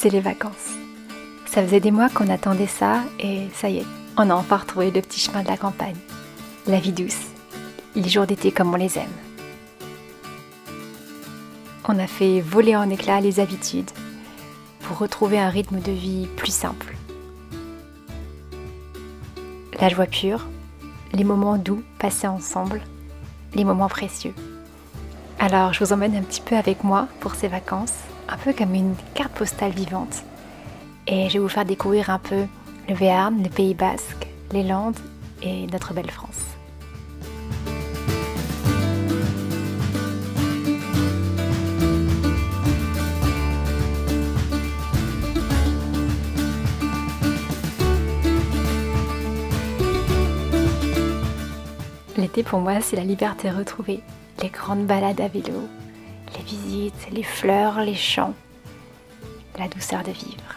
c'est les vacances. Ça faisait des mois qu'on attendait ça et ça y est, on a enfin retrouvé le petit chemin de la campagne. La vie douce, les jours d'été comme on les aime. On a fait voler en éclats les habitudes pour retrouver un rythme de vie plus simple. La joie pure, les moments doux passés ensemble, les moments précieux. Alors je vous emmène un petit peu avec moi pour ces vacances, un peu comme une carte postale vivante. Et je vais vous faire découvrir un peu le Béarn, le Pays Basque, les Landes et notre belle France. L'été pour moi c'est la liberté retrouvée, les grandes balades à vélo, les visites, les fleurs, les champs, la douceur de vivre.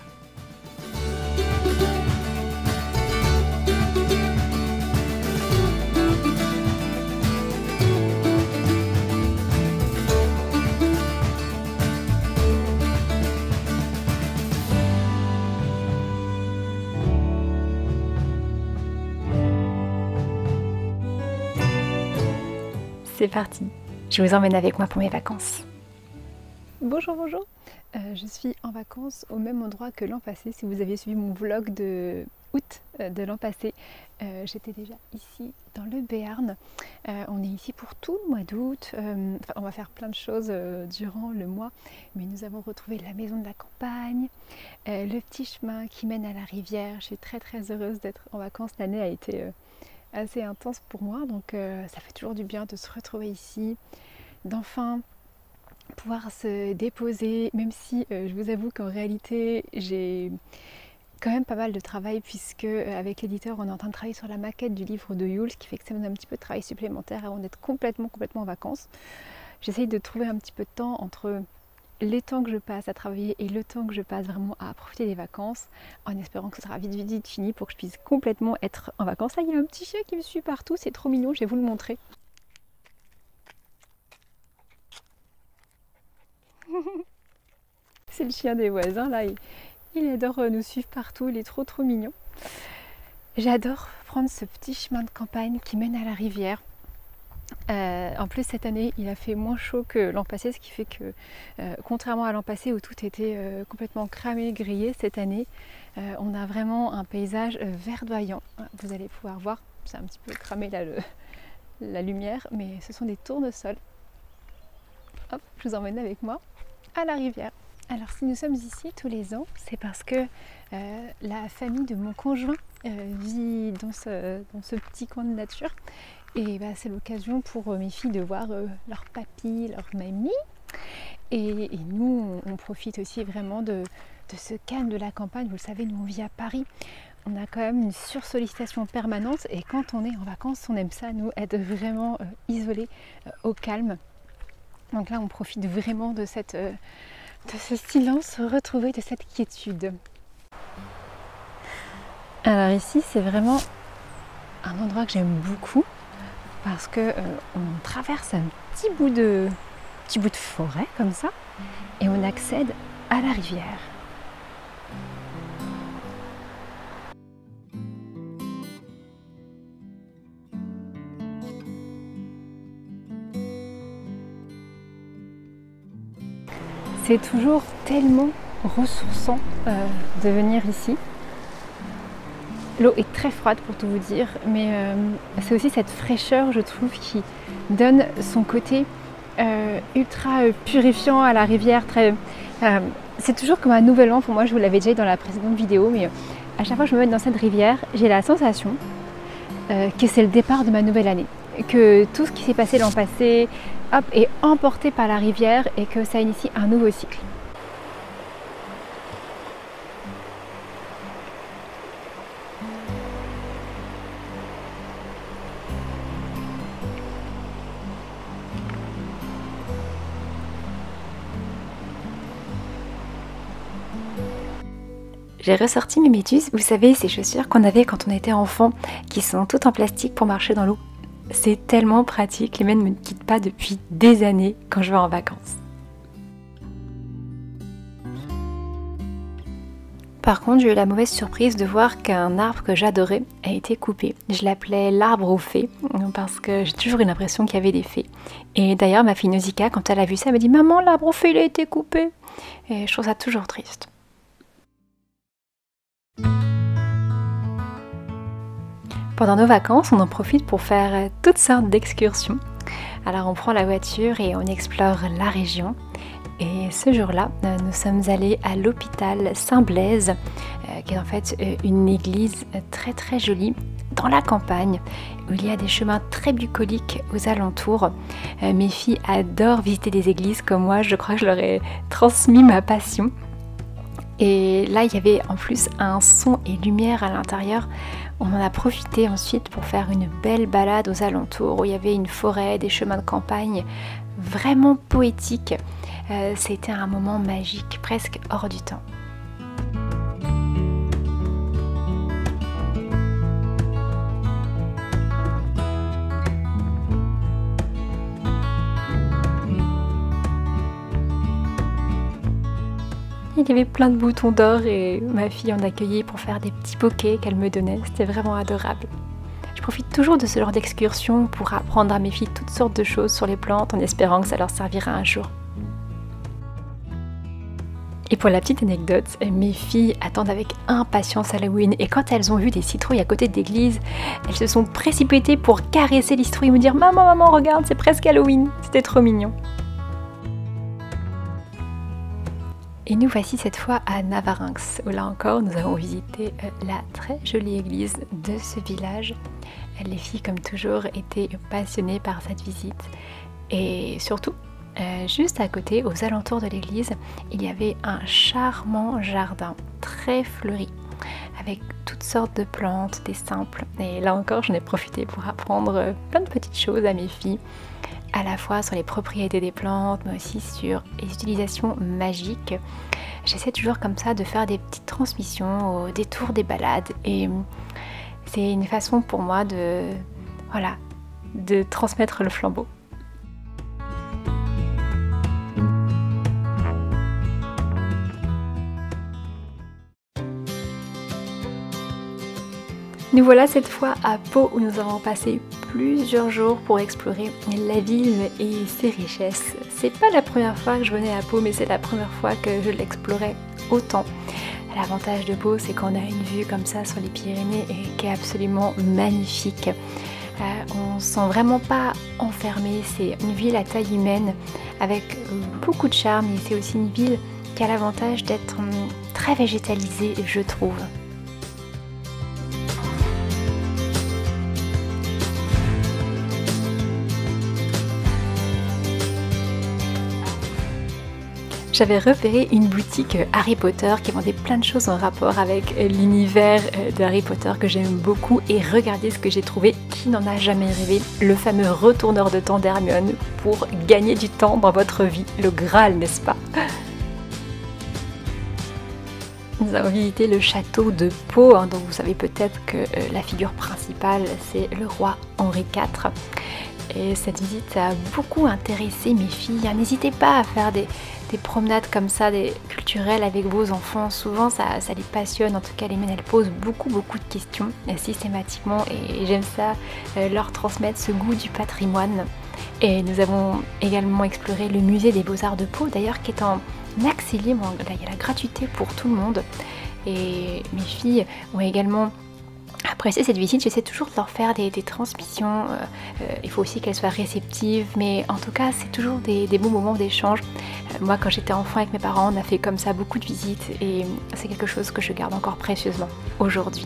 C'est parti, je vous emmène avec moi pour mes vacances. Bonjour, bonjour. Je suis en vacances au même endroit que l'an passé. Si vous avez suivi mon vlog de août de l'an passé, j'étais déjà ici dans le Béarn. On est ici pour tout le mois d'août. On va faire plein de choses durant le mois, mais nous avons retrouvé la maison de la campagne, le petit chemin qui mène à la rivière. Je suis très heureuse d'être en vacances. L'année a été assez intense pour moi, donc ça fait toujours du bien de se retrouver ici, d'enfin pouvoir se déposer, même si je vous avoue qu'en réalité j'ai quand même pas mal de travail, puisque avec l'éditeur on est en train de travailler sur la maquette du livre de Yule, ce qui fait que ça me donne un petit peu de travail supplémentaire avant d'être complètement en vacances. J'essaye de trouver un petit peu de temps entre les temps que je passe à travailler et le temps que je passe vraiment à profiter des vacances, en espérant que ce sera vite fini pour que je puisse complètement être en vacances. Là il y a un petit chien qui me suit partout, c'est trop mignon, je vais vous le montrer. C'est le chien des voisins là, il adore nous suivre partout, il est trop mignon. J'adore prendre ce petit chemin de campagne qui mène à la rivière. En plus cette année il a fait moins chaud que l'an passé, ce qui fait que contrairement à l'an passé où tout était complètement cramé, grillé, cette année on a vraiment un paysage verdoyant. Vous allez pouvoir voir, c'est un petit peu cramé là la lumière, mais ce sont des tournesols. Hop, je vous emmène avec moi à la rivière. Alors si nous sommes ici tous les ans, c'est parce que la famille de mon conjoint vit dans ce petit coin de nature. Et c'est l'occasion pour mes filles de voir leur papy, leur mamie. Et nous, on profite aussi vraiment de ce calme de la campagne. Vous le savez, nous on vit à Paris. On a quand même une sursollicitation permanente. Et quand on est en vacances, on aime ça, nous, être vraiment isolés, au calme. Donc là, on profite vraiment de ce silence retrouvé, de cette quiétude. Alors ici, c'est vraiment un endroit que j'aime beaucoup, parce que on traverse un petit bout de forêt comme ça et on accède à la rivière. C'est toujours tellement ressourçant de venir ici. L'eau est très froide pour tout vous dire, mais c'est aussi cette fraîcheur, je trouve, qui donne son côté ultra purifiant à la rivière. C'est toujours comme un nouvel an pour moi, je vous l'avais déjà dit dans la précédente vidéo, mais à chaque fois que je me mets dans cette rivière, j'ai la sensation que c'est le départ de ma nouvelle année. Que tout ce qui s'est passé l'an passé est emporté par la rivière et que ça initie un nouveau cycle. J'ai ressorti mes méduses, vous savez, ces chaussures qu'on avait quand on était enfant, qui sont toutes en plastique pour marcher dans l'eau. C'est tellement pratique, les miennes ne me quittent pas depuis des années quand je vais en vacances. Par contre, j'ai eu la mauvaise surprise de voir qu'un arbre que j'adorais a été coupé. Je l'appelais l'arbre aux fées parce que j'ai toujours eu l'impression qu'il y avait des fées. Et d'ailleurs, ma fille Nausicaa, quand elle a vu ça, elle m'a dit « Maman, l'arbre aux fées, il a été coupé !» Et je trouve ça toujours triste. Pendant nos vacances, on en profite pour faire toutes sortes d'excursions. Alors on prend la voiture et on explore la région. Et ce jour-là, nous sommes allés à l'hôpital Saint-Blaise, qui est en fait une église très très jolie dans la campagne, où il y a des chemins très bucoliques aux alentours. Mes filles adorent visiter des églises comme moi, je crois que je leur ai transmis ma passion. Et là, il y avait en plus un son et lumière à l'intérieur. On en a profité ensuite pour faire une belle balade aux alentours, où il y avait une forêt, des chemins de campagne, vraiment poétiques. C'était un moment magique, presque hors du temps. Il y avait plein de boutons d'or et ma fille en accueillait pour faire des petits bouquets qu'elle me donnait. C'était vraiment adorable. Je profite toujours de ce genre d'excursion pour apprendre à mes filles toutes sortes de choses sur les plantes en espérant que ça leur servira un jour. Et pour la petite anecdote, mes filles attendent avec impatience Halloween et quand elles ont vu des citrouilles à côté de l'église, elles se sont précipitées pour caresser les citrouilles et me dire « Maman, maman, regarde, c'est presque Halloween !» C'était trop mignon. Et nous voici cette fois à Navarinx, où là encore nous avons visité la très jolie église de ce village. Les filles, comme toujours, étaient passionnées par cette visite. Et surtout, juste à côté, aux alentours de l'église, il y avait un charmant jardin très fleuri, avec toutes sortes de plantes, des simples. Et là encore, j'en ai profité pour apprendre plein de petites choses à mes filles, à la fois sur les propriétés des plantes, mais aussi sur les utilisations magiques. J'essaie toujours comme ça de faire des petites transmissions au détour des balades et c'est une façon pour moi de transmettre le flambeau. Nous voilà cette fois à Pau où nous avons passé plusieurs jours pour explorer la ville et ses richesses. C'est pas la première fois que je venais à Pau, mais c'est la première fois que je l'explorais autant. L'avantage de Pau, c'est qu'on a une vue comme ça sur les Pyrénées et qui est absolument magnifique. On se sent vraiment pas enfermé, c'est une ville à taille humaine avec beaucoup de charme et c'est aussi une ville qui a l'avantage d'être très végétalisée, je trouve. J'avais repéré une boutique Harry Potter qui vendait plein de choses en rapport avec l'univers d'Harry Potter que j'aime beaucoup et regardez ce que j'ai trouvé, qui n'en a jamais rêvé, le fameux retourneur de temps d'Hermione pour gagner du temps dans votre vie, le Graal, n'est-ce pas? Nous avons visité le château de Pau, dont vous savez peut-être que la figure principale c'est le roi Henri IV. Et cette visite a beaucoup intéressé mes filles. N'hésitez pas à faire des promenades comme ça, des culturelles avec vos enfants. Souvent ça les passionne, en tout cas les miennes elles posent beaucoup de questions systématiquement et j'aime ça leur transmettre ce goût du patrimoine. Et nous avons également exploré le musée des Beaux-Arts de Pau d'ailleurs qui est en accès libre, il y a la gratuité pour tout le monde. Et mes filles ont également apprécié cette visite, j'essaie toujours de leur faire des transmissions, il faut aussi qu'elles soient réceptives, mais en tout cas c'est toujours des bons moments d'échange. Moi quand j'étais enfant avec mes parents, on a fait comme ça beaucoup de visites et c'est quelque chose que je garde encore précieusement aujourd'hui.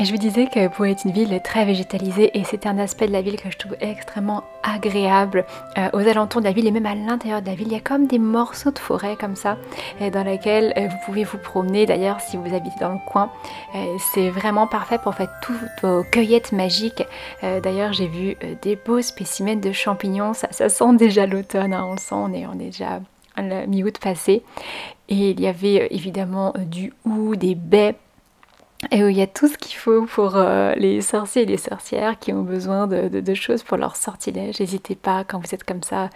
Et je vous disais que Pau est une ville très végétalisée et c'est un aspect de la ville que je trouve extrêmement agréable. Aux alentours de la ville et même à l'intérieur de la ville, il y a comme des morceaux de forêt comme ça dans lesquels vous pouvez vous promener. D'ailleurs, si vous habitez dans le coin, c'est vraiment parfait pour faire toutes vos cueillettes magiques. D'ailleurs, j'ai vu des beaux spécimens de champignons, ça sent déjà l'automne, on le sent, on est déjà à mi-août passé. Et il y avait évidemment du hou, des baies. et où il y a tout ce qu'il faut pour les sorciers et les sorcières qui ont besoin de choses pour leur sortilège. N'hésitez pas, quand vous êtes comme ça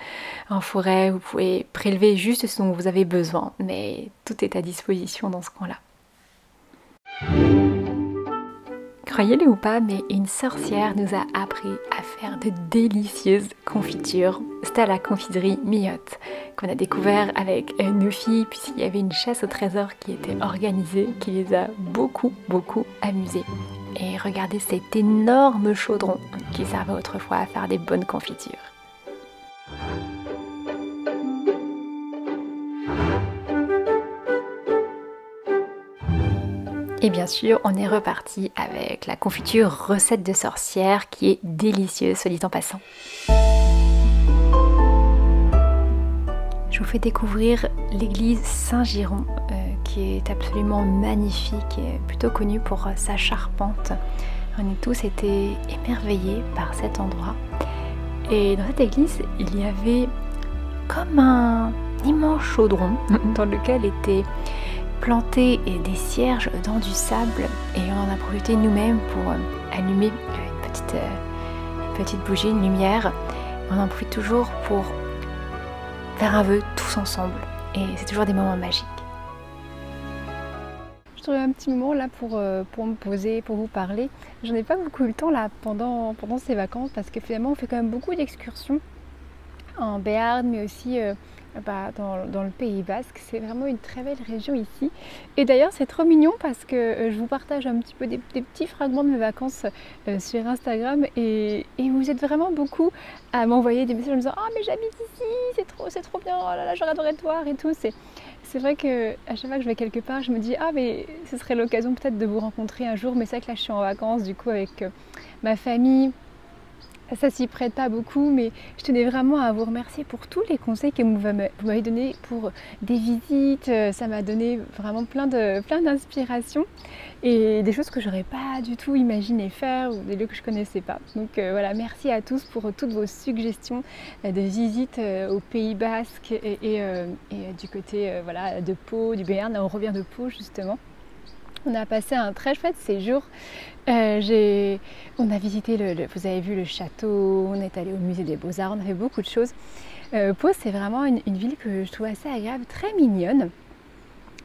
en forêt, vous pouvez prélever juste ce dont vous avez besoin, mais tout est à disposition dans ce coin-là. Croyez-le ou pas, mais une sorcière nous a appris à faire de délicieuses confitures. C'était à la confiserie Miotte qu'on a découvert avec nos filles, puisqu'il y avait une chasse au trésor qui était organisée, qui les a beaucoup amusées. Et regardez cet énorme chaudron qui servait autrefois à faire des bonnes confitures. Et bien sûr, on est reparti avec la confiture recette de sorcière qui est délicieuse, soit dit en passant. Je vous fais découvrir l'église Saint-Giron, qui est absolument magnifique et plutôt connue pour sa charpente. On a tous été émerveillés par cet endroit. Et dans cette église, il y avait comme un immense chaudron dans lequel étaient planter des cierges dans du sable, et on en a profité nous-mêmes pour allumer une petite bougie, une lumière. On en profite toujours pour faire un vœu tous ensemble, et c'est toujours des moments magiques. Je trouvais un petit moment là pour me poser, pour vous parler. J'en ai pas beaucoup eu le temps là pendant ces vacances, parce que finalement on fait quand même beaucoup d'excursions en Béarn, mais aussi dans le Pays Basque. C'est vraiment une très belle région ici. Et d'ailleurs c'est trop mignon parce que je vous partage un petit peu des petits fragments de mes vacances sur Instagram, et vous êtes vraiment beaucoup à m'envoyer des messages en me disant « Ah mais j'habite ici, c'est trop bien, oh là là, j'aurais adoré te voir » et tout. C'est vrai que à chaque fois que je vais quelque part, je me dis « Ah mais ce serait l'occasion peut-être de vous rencontrer un jour », mais c'est vrai que là je suis en vacances du coup avec ma famille. Ça s'y prête pas beaucoup, mais je tenais vraiment à vous remercier pour tous les conseils que vous m'avez donnés pour des visites. Ça m'a donné vraiment plein d'inspiration et des choses que j'aurais pas du tout imaginé faire, ou des lieux que je connaissais pas. Donc voilà, merci à tous pour toutes vos suggestions de visites au Pays Basque et du côté voilà, de Pau, du Béarn. On revient de Pau justement. On a passé un très chouette séjour. On a visité, vous avez vu le château, on est allé au musée des Beaux-Arts, on a fait beaucoup de choses. Pau, c'est vraiment une ville que je trouve assez agréable, très mignonne.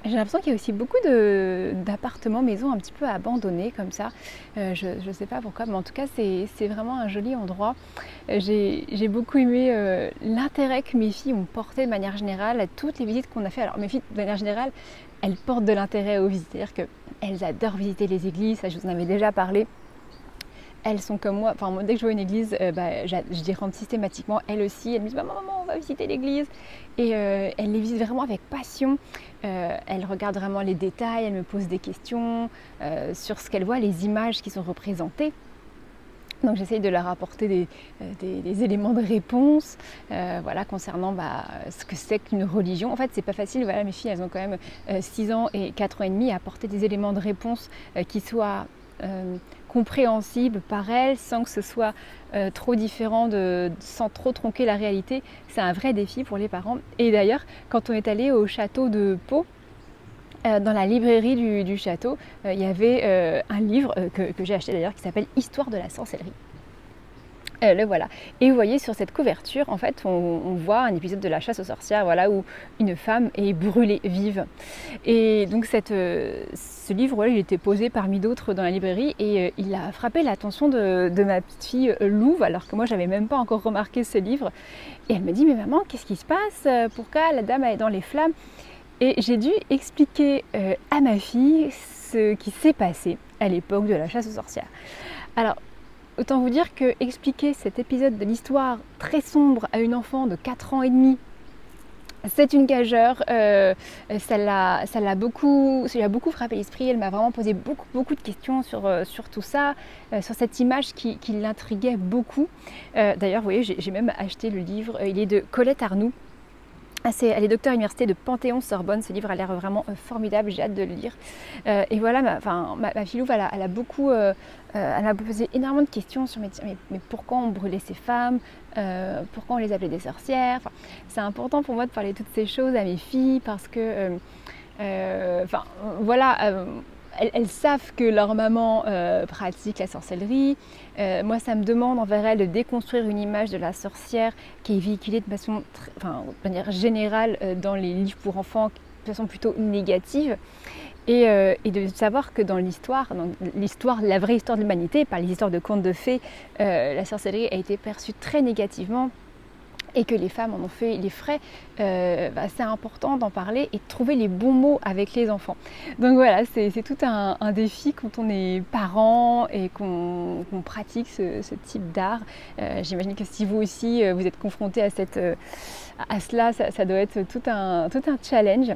J'ai l'impression qu'il y a aussi beaucoup d'appartements, maisons un petit peu abandonnés comme ça. Je ne sais pas pourquoi, mais en tout cas c'est vraiment un joli endroit. J'ai beaucoup aimé l'intérêt que mes filles ont porté de manière générale à toutes les visites qu'on a fait. Alors mes filles, de manière générale, elles portent de l'intérêt aux visites, c'est-à-dire qu'elles adorent visiter les églises, ça je vous en avais déjà parlé. Elles sont comme moi, enfin moi, dès que je vois une église, je les rentre systématiquement. Elles aussi, elles me disent maman, on va visiter l'église. Et elles les visitent vraiment avec passion. Elles regardent vraiment les détails, elles me posent des questions sur ce qu'elles voient, les images qui sont représentées. Donc j'essaye de leur apporter des éléments de réponse voilà, concernant ce que c'est qu'une religion. En fait c'est pas facile, voilà, mes filles elles ont quand même 6 ans et 4 ans et demi, à apporter des éléments de réponse qui soient compréhensibles par elles sans que ce soit trop différent, sans trop tronquer la réalité. C'est un vrai défi pour les parents. Et d'ailleurs quand on est allé au château de Pau, dans la librairie du château, il y avait un livre que j'ai acheté d'ailleurs qui s'appelle « Histoire de la sorcellerie ». Le voilà. Et vous voyez sur cette couverture, en fait, on voit un épisode de la chasse aux sorcières, voilà, où une femme est brûlée vive. Et donc ce livre, voilà, il était posé parmi d'autres dans la librairie, et il a frappé l'attention de ma petite fille Louve, alors que moi j'avais même pas encore remarqué ce livre. Et elle me dit « Mais maman, qu'est-ce qui se passe? Pourquoi la dame est dans les flammes ?» Et j'ai dû expliquer à ma fille ce qui s'est passé à l'époque de la chasse aux sorcières. Alors, autant vous dire que expliquer cet épisode de l'histoire très sombre à une enfant de 4 ans et demi, c'est une gageure. Ça l'a beaucoup frappé l'esprit. Elle m'a vraiment posé beaucoup de questions sur tout ça, sur cette image qui l'intriguait beaucoup. D'ailleurs, vous voyez, j'ai même acheté le livre. Il est de Colette Arnoux. Elle est docteure à l'université de Panthéon-Sorbonne. Ce livre a l'air vraiment formidable, j'ai hâte de le lire. Et voilà, ma fille Louve, elle m'a posé énormément de questions sur mais pourquoi on brûlait ces femmes, pourquoi on les appelait des sorcières. Enfin, c'est important pour moi de parler de toutes ces choses à mes filles parce que, voilà, elles savent que leur maman pratique la sorcellerie. Moi, ça me demande envers elles de déconstruire une image de la sorcière qui est véhiculée de manière générale dans les livres pour enfants, de façon plutôt négative. Et de savoir que dans l'histoire, la vraie histoire de l'humanité, par les histoires de contes de fées, la sorcellerie a été perçue très négativement et que les femmes en ont fait les frais. C'est important d'en parler et de trouver les bons mots avec les enfants. Donc voilà, c'est tout un défi quand on est parent et qu'on pratique ce type d'art. J'imagine que si vous aussi vous êtes confronté à cela, ça doit être tout un challenge.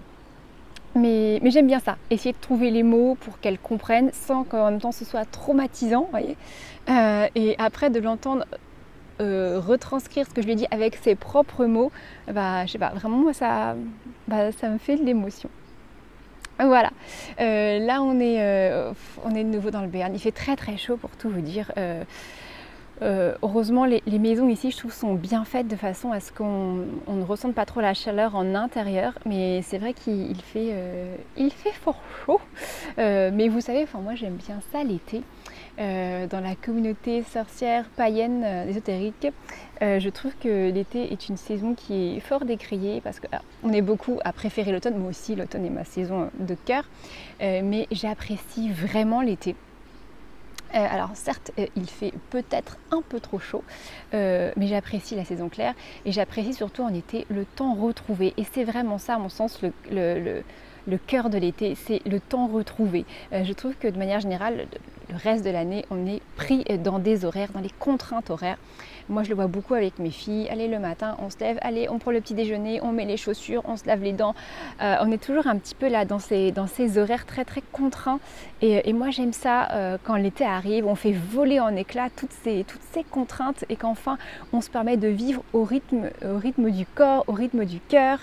Mais j'aime bien ça, essayer de trouver les mots pour qu'elles comprennent sans qu'en même temps ce soit traumatisant, voyez. Et après de l'entendre retranscrire ce que je lui ai dit avec ses propres mots, je sais pas, vraiment moi ça me fait de l'émotion. Voilà, là on est de nouveau dans le Béarn, il fait très très chaud pour tout vous dire. Heureusement, les maisons ici, je trouve, sont bien faites de façon à ce qu'on ne ressente pas trop la chaleur en intérieur. Mais c'est vrai qu'il fait fort chaud. Mais vous savez, moi j'aime bien ça l'été. Dans la communauté sorcière païenne ésotérique, je trouve que l'été est une saison qui est fort décriée parce qu'on est beaucoup à préférer l'automne. Moi aussi, l'automne est ma saison de cœur. Mais j'apprécie vraiment l'été. Alors certes, il fait peut-être un peu trop chaud, mais j'apprécie la saison claire et j'apprécie surtout en été le temps retrouvé. Et c'est vraiment ça, à mon sens, le cœur de l'été, c'est le temps retrouvé. Je trouve que de manière générale, le reste de l'année, on est pris dans des horaires, dans les contraintes horaires. Moi, je le vois beaucoup avec mes filles. Allez, le matin, on se lève, allez, on prend le petit déjeuner, on met les chaussures, on se lave les dents. On est toujours un petit peu là dans ces horaires très très contraints. Et moi, j'aime ça quand l'été arrive, on fait voler en éclats toutes ces contraintes et qu'enfin, on se permet de vivre au rythme du corps, au rythme du cœur.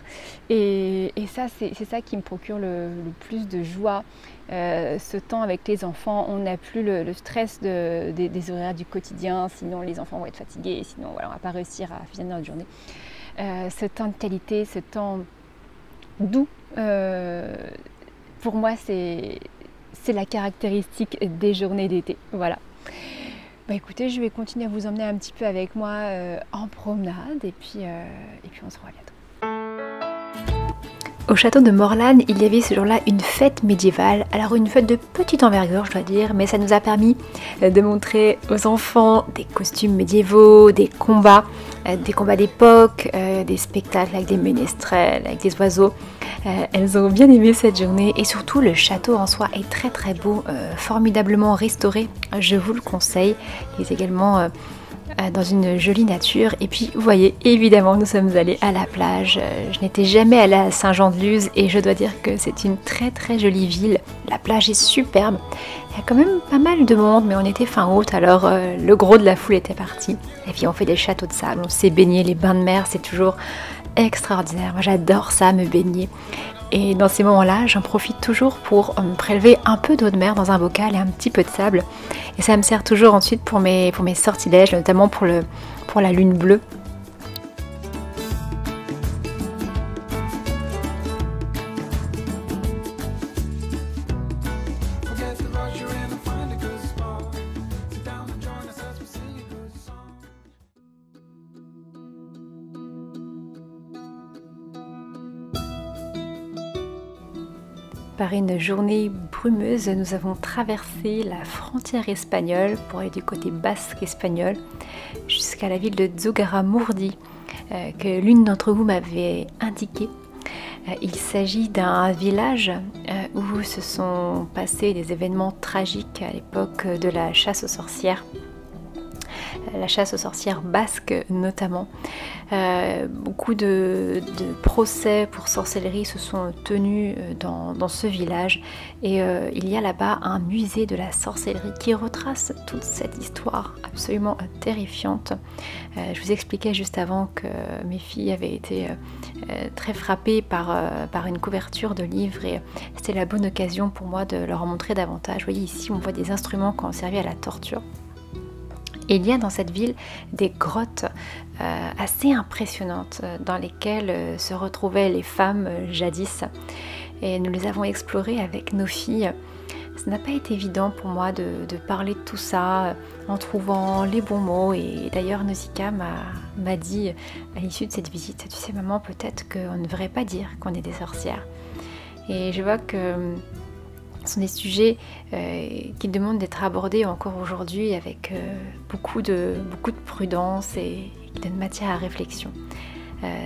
Et ça, c'est ça qui me procure le plus de joie. Ce temps avec les enfants, on n'a plus le stress des horaires du quotidien, sinon les enfants vont être fatigués, sinon voilà, on ne va pas réussir à finir notre journée. Ce temps de qualité, ce temps doux, pour moi c'est la caractéristique des journées d'été. Voilà. Écoutez, je vais continuer à vous emmener un petit peu avec moi en promenade et puis on se revoit bientôt. Au château de Morlanes, il y avait ce jour-là une fête médiévale, alors une fête de petite envergure je dois dire, mais ça nous a permis de montrer aux enfants des costumes médiévaux, des combats d'époque, des spectacles avec des ménestrels, avec des oiseaux. Elles ont bien aimé cette journée et surtout le château en soi est très très beau, formidablement restauré, je vous le conseille. Il est également dans une jolie nature et puis vous voyez évidemment nous sommes allés à la plage. Je n'étais jamais allée à Saint-Jean-de-Luz et je dois dire que c'est une très très jolie ville. La plage est superbe, il y a quand même pas mal de monde mais on était fin août alors le gros de la foule était parti et puis on fait des châteaux de sable, on s'est baigné, les bains de mer c'est toujours extraordinaire, moi j'adore ça, me baigner. Et dans ces moments-là, j'en profite toujours pour me prélever un peu d'eau de mer dans un bocal et un petit peu de sable. Et ça me sert toujours ensuite pour mes sortilèges, notamment pour la lune bleue. Par une journée brumeuse, nous avons traversé la frontière espagnole pour aller du côté basque espagnol jusqu'à la ville de Zugarramurdi que l'une d'entre vous m'avait indiqué. Il s'agit d'un village où se sont passés des événements tragiques à l'époque de la chasse aux sorcières. La chasse aux sorcières basques notamment. Beaucoup de procès pour sorcellerie se sont tenus dans ce village et il y a là-bas un musée de la sorcellerie qui retrace toute cette histoire absolument terrifiante. Je vous expliquais juste avant que mes filles avaient été très frappées par une couverture de livre et c'était la bonne occasion pour moi de leur en montrer davantage. Vous voyez ici on voit des instruments qui ont servi à la torture. Et il y a dans cette ville des grottes assez impressionnantes dans lesquelles se retrouvaient les femmes jadis. Et nous les avons explorées avec nos filles. Ça n'a pas été évident pour moi de parler de tout ça en trouvant les bons mots. Et d'ailleurs, Nausicaa m'a dit à l'issue de cette visite, tu sais maman, peut-être qu'on ne devrait pas dire qu'on est des sorcières. Et je vois que ce sont des sujets qui demandent d'être abordés encore aujourd'hui avec beaucoup de prudence et qui donnent matière à réflexion.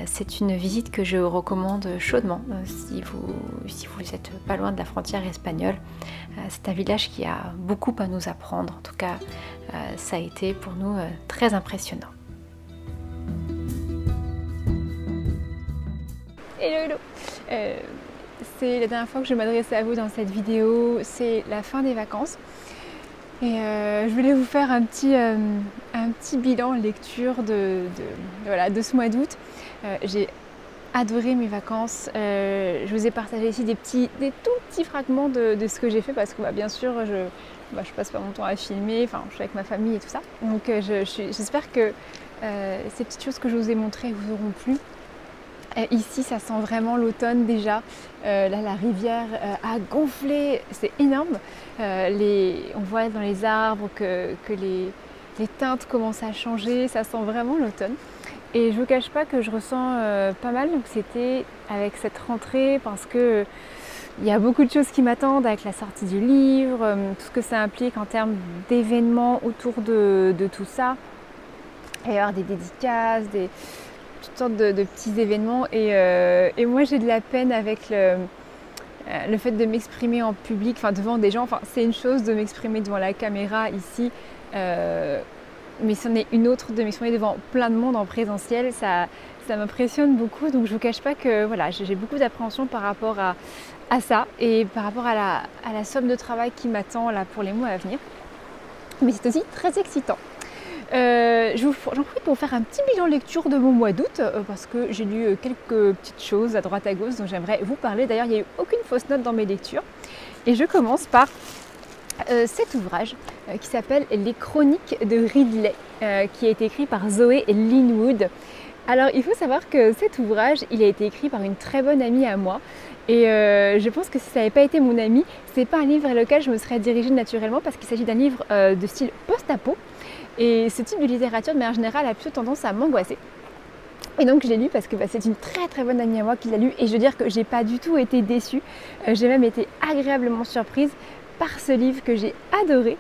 C'est une visite que je recommande chaudement si vous n'êtes pas loin de la frontière espagnole. C'est un village qui a beaucoup à nous apprendre. En tout cas, ça a été pour nous très impressionnant. Hello, hello. C'est la dernière fois que je m'adressais à vous dans cette vidéo. C'est la fin des vacances. Et je voulais vous faire un petit bilan lecture de ce mois d'août. J'ai adoré mes vacances. Je vous ai partagé ici des tout petits fragments de ce que j'ai fait parce que bien sûr je passe pas mon temps à filmer, enfin je suis avec ma famille et tout ça. Donc j'espère que ces petites choses que je vous ai montrées vous auront plu. Ici, ça sent vraiment l'automne déjà. Là, la rivière a gonflé, c'est énorme. On voit dans les arbres que les teintes commencent à changer. Ça sent vraiment l'automne. Et je ne vous cache pas que je ressens pas mal d'anxiété avec cette rentrée parce que il y a beaucoup de choses qui m'attendent avec la sortie du livre, tout ce que ça implique en termes d'événements autour de tout ça. Il va y avoir des dédicaces, toutes sortes de petits événements et moi j'ai de la peine avec le fait de m'exprimer en public, enfin devant des gens. Enfin, c'est une chose de m'exprimer devant la caméra ici, mais c'en est une autre de m'exprimer devant plein de monde en présentiel. Ça m'impressionne beaucoup, donc je ne vous cache pas que voilà, j'ai beaucoup d'appréhension par rapport à ça et par rapport à la somme de travail qui m'attend là pour les mois à venir. Mais c'est aussi très excitant. J'en profite pour faire un petit bilan lecture de mon mois d'août parce que j'ai lu quelques petites choses à droite à gauche dont j'aimerais vous parler. D'ailleurs, il n'y a eu aucune fausse note dans mes lectures. Et je commence par cet ouvrage qui s'appelle Les Chroniques de Ridley, qui a été écrit par Zoé Linwood. Alors, il faut savoir que cet ouvrage, il a été écrit par une très bonne amie à moi. Et je pense que si ça n'avait pas été mon amie, c'est pas un livre vers lequel je me serais dirigée naturellement parce qu'il s'agit d'un livre de style post-apo. Et ce type de littérature, de manière générale, a plutôt tendance à m'angoisser. Et donc je l'ai lu parce que c'est une très très bonne amie à moi qui l'a lu. Et je veux dire que j'ai pas du tout été déçue. J'ai même été agréablement surprise par ce livre que j'ai adoré.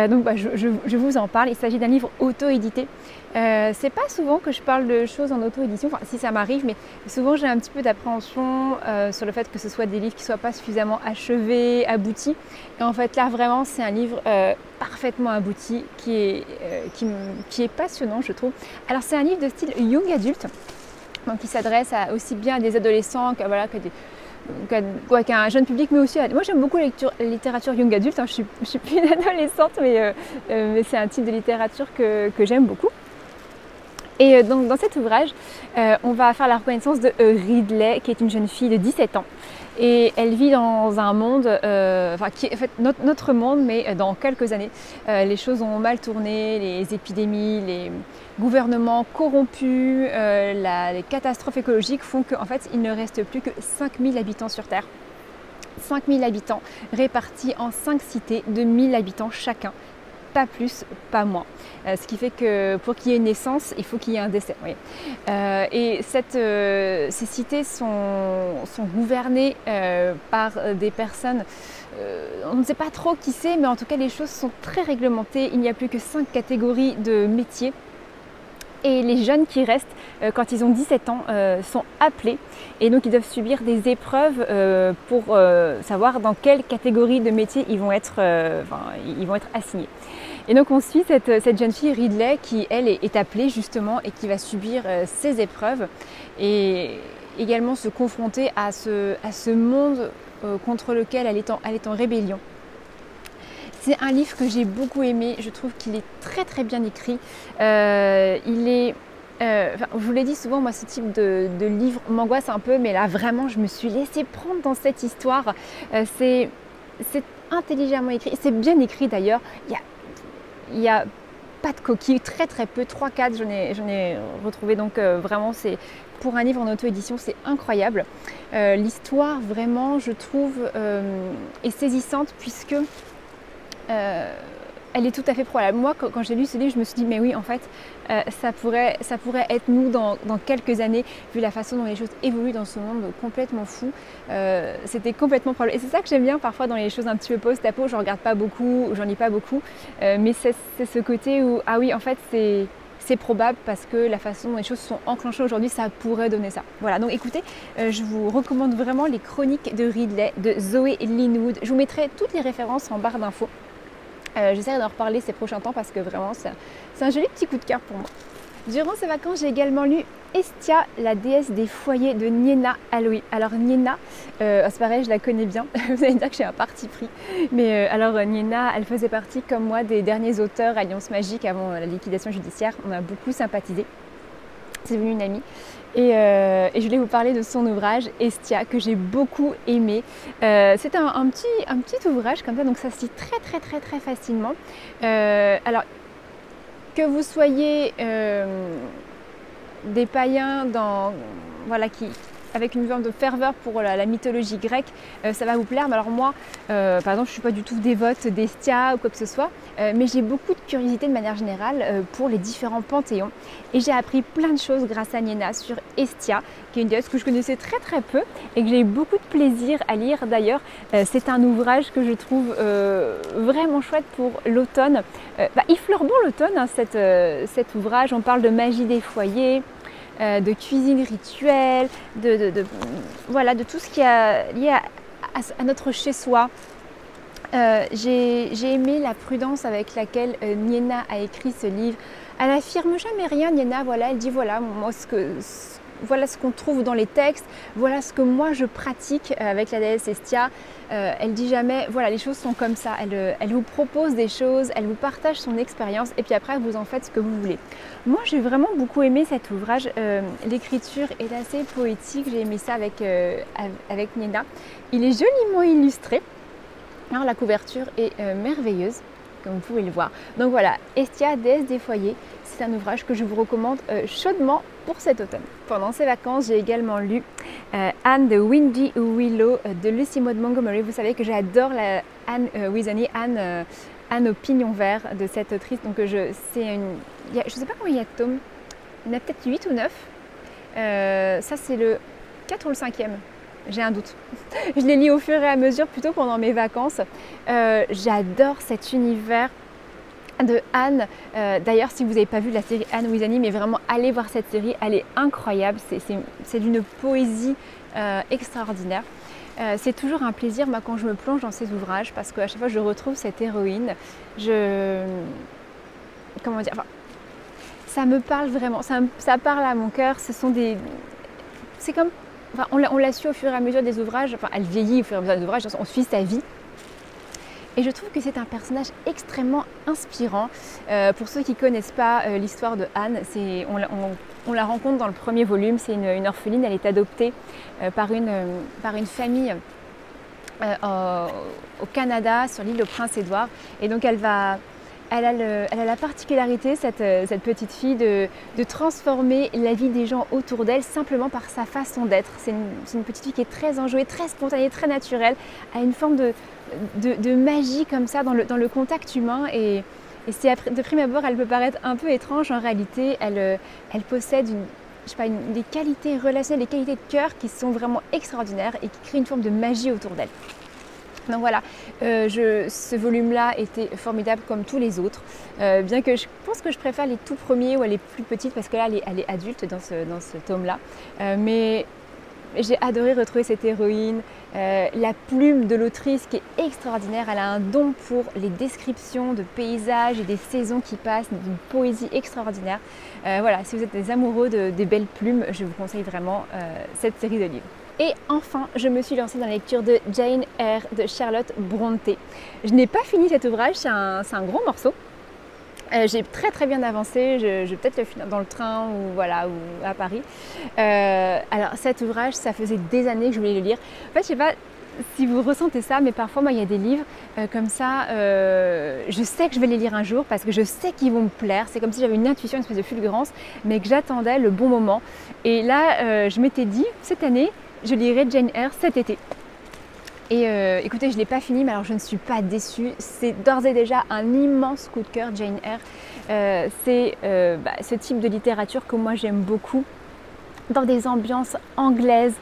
Donc je vous en parle. Il s'agit d'un livre auto-édité. C'est pas souvent que je parle de choses en auto-édition, enfin si ça m'arrive, mais souvent j'ai un petit peu d'appréhension sur le fait que ce soit des livres qui soient pas suffisamment achevés, aboutis. Et en fait là vraiment c'est un livre parfaitement abouti qui est passionnant je trouve. Alors c'est un livre de style young adulte, donc il s'adresse aussi bien à des adolescents qu'à un jeune public, mais aussi moi j'aime beaucoup la littérature young adulte, hein. Je suis plus une adolescente, mais c'est un type de littérature que j'aime beaucoup. Et donc dans cet ouvrage, on va faire la reconnaissance de Ridley, qui est une jeune fille de 17 ans. Et elle vit dans un monde, qui est en fait notre monde, mais dans quelques années. Les choses ont mal tourné, les épidémies, les gouvernements corrompus, les catastrophes écologiques font qu'en fait il ne reste plus que 5000 habitants sur Terre. 5000 habitants répartis en 5 cités de 1000 habitants chacun. Pas plus, pas moins. Ce qui fait que pour qu'il y ait une naissance, il faut qu'il y ait un décès. Oui. Et ces cités sont gouvernées par des personnes, on ne sait pas trop qui c'est, mais en tout cas les choses sont très réglementées. Il n'y a plus que 5 catégories de métiers. Et les jeunes qui restent, quand ils ont 17 ans, sont appelés et donc ils doivent subir des épreuves pour savoir dans quelle catégorie de métier ils vont être assignés. Et donc on suit cette jeune fille Ridley qui elle est appelée justement et qui va subir ces épreuves et également se confronter à ce monde contre lequel elle est en rébellion. C'est un livre que j'ai beaucoup aimé, je trouve qu'il est très très bien écrit. Je vous l'ai dit souvent, moi ce type de livre m'angoisse un peu, mais là vraiment je me suis laissée prendre dans cette histoire. C'est intelligemment écrit, c'est bien écrit d'ailleurs. Il y a pas de coquilles, très très peu, 3-4 j'en ai retrouvé, donc vraiment c'est pour un livre en auto-édition, c'est incroyable. L'histoire vraiment je trouve est saisissante puisque elle est tout à fait probable. Moi, quand j'ai lu ce livre, je me suis dit, mais oui, en fait, ça pourrait être nous dans quelques années, vu la façon dont les choses évoluent dans ce monde complètement fou. C'était complètement probable. Et c'est ça que j'aime bien parfois dans les choses un petit peu post-apo. Je ne regarde pas beaucoup, j'en lis pas beaucoup. Mais c'est ce côté où, ah oui, en fait, c'est probable parce que la façon dont les choses sont enclenchées aujourd'hui, ça pourrait donner ça. Voilà, donc écoutez, je vous recommande vraiment les chroniques de Ridley, de Zoé Linwood. Je vous mettrai toutes les références en barre d'infos. J'essaierai d'en reparler ces prochains temps parce que vraiment c'est un joli petit coup de cœur pour moi. Durant ces vacances, j'ai également lu Hestia, la déesse des foyers de Niena Aloui. Alors Niena, c'est pareil, je la connais bien, vous allez me dire que j'ai un parti pris. Mais alors Niena, elle faisait partie comme moi des derniers auteurs Alliance Magique avant la liquidation judiciaire. On a beaucoup sympathisé, c'est devenu une amie. Et je voulais vous parler de son ouvrage Hestia que j'ai beaucoup aimé. C'est un petit ouvrage comme ça, donc ça se lit très facilement. Alors que vous soyez des païens avec une forme de ferveur pour la mythologie grecque, ça va vous plaire. Mais alors moi, par exemple, je ne suis pas du tout dévote d'Hestia ou quoi que ce soit, mais j'ai beaucoup de curiosité de manière générale pour les différents panthéons. Et j'ai appris plein de choses grâce à Niena sur Hestia, qui est une déesse que je connaissais très peu et que j'ai eu beaucoup de plaisir à lire. D'ailleurs, c'est un ouvrage que je trouve vraiment chouette pour l'automne. Il fleure bon l'automne, hein, cet ouvrage. On parle de magie des foyers, de cuisine rituelle, de tout ce qui est lié à notre chez-soi. J'ai aimé la prudence avec laquelle Niena a écrit ce livre. Elle affirme jamais rien, Niena, voilà, elle dit voilà, moi voilà ce qu'on trouve dans les textes, voilà ce que moi je pratique avec la déesse Hestia. Elle dit jamais, voilà, les choses sont comme ça. Elle vous propose des choses, elle vous partage son expérience et puis après vous en faites ce que vous voulez. Moi j'ai vraiment beaucoup aimé cet ouvrage. L'écriture est assez poétique, j'ai aimé ça avec Niena. Il est joliment illustré. Alors la couverture est merveilleuse, comme vous pouvez le voir. Donc voilà, Hestia, déesse des foyers, c'est un ouvrage que je vous recommande chaudement pour cet automne. Pendant ces vacances, j'ai également lu Anne de Windy Willow de Lucy Maud Montgomery. Vous savez que j'adore Anne Wisany, Anne au pignon vert de cette autrice. Donc je ne sais pas combien il y a de tomes, il y en a peut-être 8 ou 9. Ça c'est le 4 ou le 5e. J'ai un doute. Je les lis au fur et à mesure, plutôt pendant mes vacances. J'adore cet univers de Anne. D'ailleurs, si vous n'avez pas vu la série Anne Wisany, mais vraiment allez voir cette série, elle est incroyable. C'est d'une poésie extraordinaire. C'est toujours un plaisir, moi, quand je me plonge dans ces ouvrages, parce qu'à chaque fois, je retrouve cette héroïne. Comment dire, enfin, ça me parle vraiment. Ça parle à mon cœur. C'est comme... Enfin, on la suit au fur et à mesure des ouvrages, enfin, elle vieillit au fur et à mesure des ouvrages, on suit sa vie. Et je trouve que c'est un personnage extrêmement inspirant. Pour ceux qui ne connaissent pas l'histoire de Anne, on la rencontre dans le premier volume, c'est une orpheline, elle est adoptée par une famille au Canada, sur l'île au Prince-Édouard. Et donc elle a la particularité, cette petite fille, de transformer la vie des gens autour d'elle simplement par sa façon d'être. C'est une petite fille qui est très enjouée, très spontanée, très naturelle, a une forme de magie comme ça dans le contact humain. Et de prime abord, elle peut paraître un peu étrange. En réalité, elle possède des qualités relationnelles, des qualités de cœur qui sont vraiment extraordinaires et qui créent une forme de magie autour d'elle. Donc voilà, ce volume-là était formidable comme tous les autres, bien que je pense que je préfère les tout premiers où elle est plus petite parce que là elle est adulte dans ce tome-là. Mais j'ai adoré retrouver cette héroïne, la plume de l'autrice qui est extraordinaire. Elle a un don pour les descriptions de paysages et des saisons qui passent, d'une poésie extraordinaire. Voilà, si vous êtes des amoureux des belles plumes, je vous conseille vraiment cette série de livres. Et enfin, je me suis lancée dans la lecture de Jane Eyre de Charlotte Brontë. Je n'ai pas fini cet ouvrage, c'est un gros morceau. J'ai très bien avancé, je vais peut-être le finir dans le train ou à Paris. Alors cet ouvrage, ça faisait des années que je voulais le lire. En fait, je sais pas, si vous ressentez ça, mais parfois moi il y a des livres comme ça, je sais que je vais les lire un jour parce que je sais qu'ils vont me plaire. C'est comme si j'avais une intuition, une espèce de fulgurance, mais que j'attendais le bon moment. Et là, je m'étais dit, cette année, je lirai Jane Eyre cet été. Et écoutez, je ne l'ai pas fini, mais alors je ne suis pas déçue. C'est d'ores et déjà un immense coup de cœur, Jane Eyre. C'est ce type de littérature que moi j'aime beaucoup, dans des ambiances anglaises,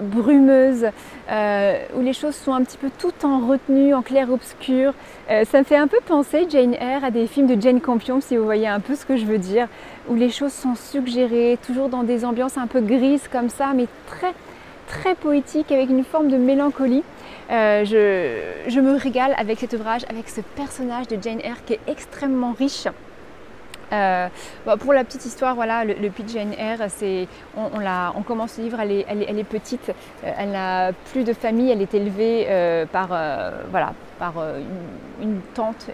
brumeuses, où les choses sont un petit peu toutes en retenue, en clair-obscur. Ça me fait un peu penser, Jane Eyre, à des films de Jane Campion, si vous voyez un peu ce que je veux dire, où les choses sont suggérées, toujours dans des ambiances un peu grises comme ça, mais très poétique, avec une forme de mélancolie. Je me régale avec cet ouvrage, avec ce personnage de Jane Eyre qui est extrêmement riche. Pour la petite histoire, voilà, le pitch Jane Eyre, c'est, on commence le livre, elle est petite, elle n'a plus de famille, elle est élevée par une tante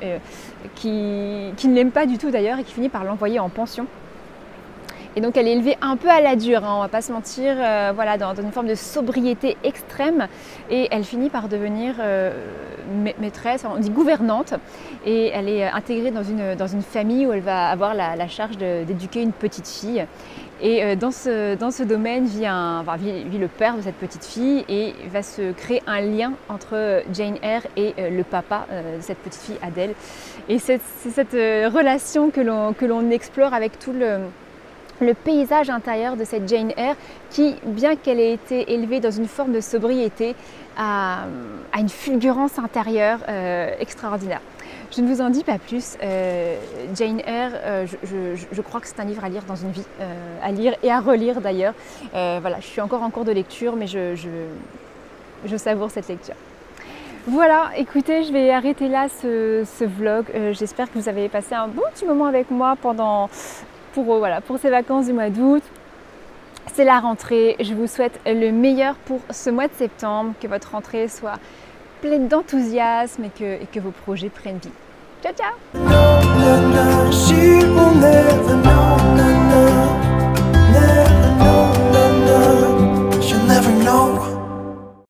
qui ne l'aime pas du tout d'ailleurs et qui finit par l'envoyer en pension. Et donc elle est élevée un peu à la dure, hein, on va pas se mentir, dans une forme de sobriété extrême, et elle finit par devenir maîtresse, on dit gouvernante, et elle est intégrée dans une famille où elle va avoir la charge d'éduquer une petite fille. Et dans ce domaine vit le père de cette petite fille, et va se créer un lien entre Jane Eyre et le papa de cette petite fille, Adèle. Et c'est cette relation que l'on explore avec tout le paysage intérieur de cette Jane Eyre qui, bien qu'elle ait été élevée dans une forme de sobriété, a une fulgurance intérieure extraordinaire. Je ne vous en dis pas plus. Jane Eyre, je crois que c'est un livre à lire dans une vie, à lire et à relire d'ailleurs. Je suis encore en cours de lecture, mais je savoure cette lecture. Voilà, écoutez, je vais arrêter là ce vlog. J'espère que vous avez passé un bon petit moment avec moi pour ces vacances du mois d'août. C'est la rentrée, je vous souhaite le meilleur pour ce mois de septembre, que votre rentrée soit pleine d'enthousiasme et que vos projets prennent vie. Ciao ciao!